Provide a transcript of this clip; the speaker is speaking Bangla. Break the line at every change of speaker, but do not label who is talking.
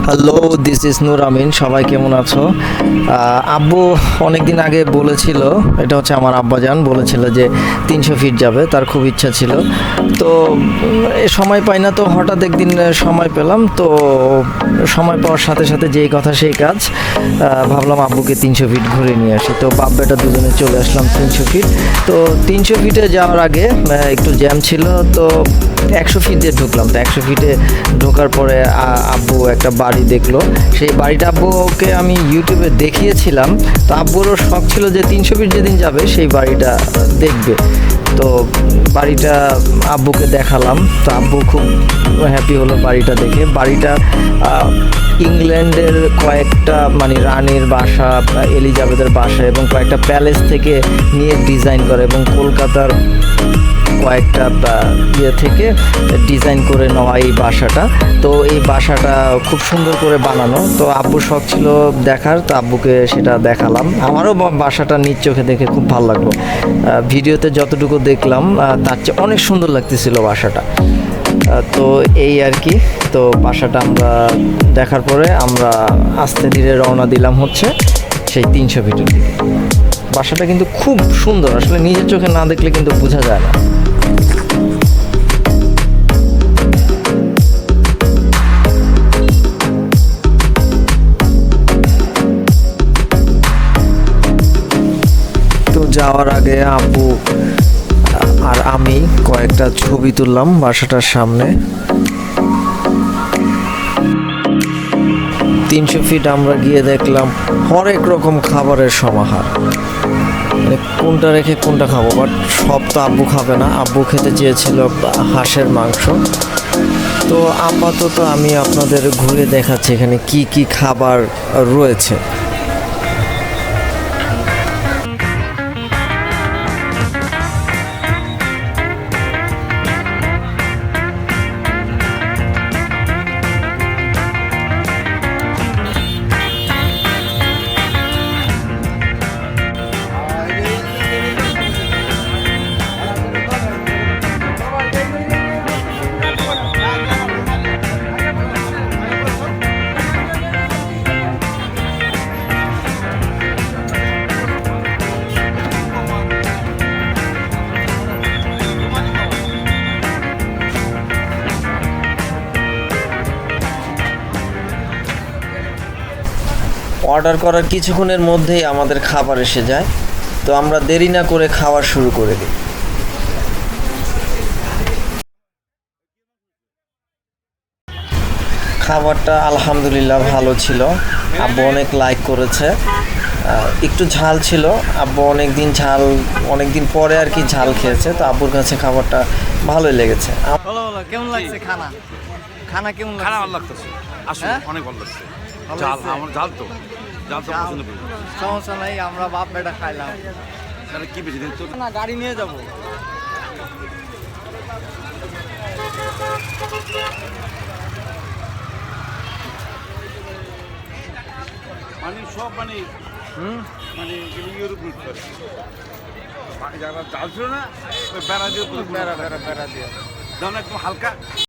হ্যালো, দিস ইজ নূর আমিন। সবাই কেমন আছো? আব্বু অনেক দিন আগে বলেছিল, এটা হচ্ছে আমার আব্বাজান বলেছিল যে 300 ফিট যাবে, তার খুব ইচ্ছা ছিল। তো এ সময় পাই না, তো হঠাৎ একদিন সময় পেলাম। তো সময় পাওয়ার সাথে সাথে যেই কথা সেই কাজ, ভাবলাম আব্বুকে 300 ফিট ঘুরে নিয়ে আসি। তো বাপ বেটা দুজনে চলে আসলাম 300 ফিট। তো 300 ফিটে যাওয়ার আগে একটু জ্যাম ছিল, তো 100 ফিট দিয়ে ঢুকলাম। তো 100 ফিটে ঢোকার পরে আব্বু একটা বাড়ি দেখলো। সেই বাড়িটা আব্বুকে আমি ইউটিউবে দেখিয়েছিলাম। তো আব্বুরও শখ ছিল যে 300 ফিট যেদিন যাবে সেই বাড়িটা দেখবে। তো বাড়িটা আব্বুকে দেখালাম। তো আব্বু খুব হ্যাপি হলো বাড়িটা দেখে। বাড়িটা ইংল্যান্ডের কয়েকটা মানে রানীর বাসা, এলিজাবেথের বাসা এবং কয়েকটা প্যালেস থেকে নিয়ে ডিজাইন করে, এবং কলকাতার কয়েকটা ইয়ে থেকে ডিজাইন করে নেওয়া এই বাসাটা। তো এই বাসাটা খুব সুন্দর করে বানানো। তো আব্বুর শখ ছিল দেখার, তো আব্বুকে সেটা দেখালাম। আমারও বাসাটা নিজ চোখে দেখে খুব ভালো লাগলো। ভিডিওতে যতটুকু দেখলাম তার চেয়ে অনেক সুন্দর লাগতেছিল বাসাটা। তো এই আর কি। তো বাসাটা আমরা দেখার পরে আমরা আস্তে ধীরে রওনা দিলাম হচ্ছে সেই 300 ফিটের দিকে। বাসাটা কিন্তু খুব সুন্দর, আসলে নিজের চোখে না দেখলে কিন্তু বোঝা যায় না। তো যাওয়ার আগে আব্বু আর আমি কয়েকটা ছবি তুললাম বাসাটার সামনে। 300 ফিট আমরা গিয়ে দেখলাম হরেক রকম খাবারের সমাহার। মানে কোনটা রেখে কোনটা খাবো, বাট সব তো আব্বু খাবে না। আব্বু খেতে চেয়েছিল হাঁসের মাংস। তো আপাতত আমি আপনাদের ঘুরে দেখাচ্ছি এখানে কি কি খাবার রয়েছে। অর্ডার করার কিছুক্ষণের মধ্যেই আমাদের খাবার এসে যায়। তো আমরা দেরি না করে খাওয়া শুরু করে দিই। খাবারটা আলহামদুলিল্লাহ ভালো ছিল। আব্বু অনেক লাইক করেছে। একটু ঝাল ছিল। আব্বু অনেক দিন পরে আর কি ঝাল খেয়েছে। তো আব্বুর কাছে খাবারটা ভালোই লেগেছে।
কেমন লাগছে খানা? খানা কেমন লাগছে?
খানা ভালো লাগতেছে, আসলে অনেক ভালো লাগছে। জাল আমার জাল তো পছন্দ করি।
সমস্যা নাই, আমরা বাপ বেটা খাইলাম।
তাহলে কি বেশি দিন তো
না, গাড়ি নিয়ে যাবো।
মানে সব মানে মানে ইউরোপ করে যারা জাল ছিল না, ওই বেড়া দিয়ে
বেড়া দিয়ে
যেমন একদম হালকা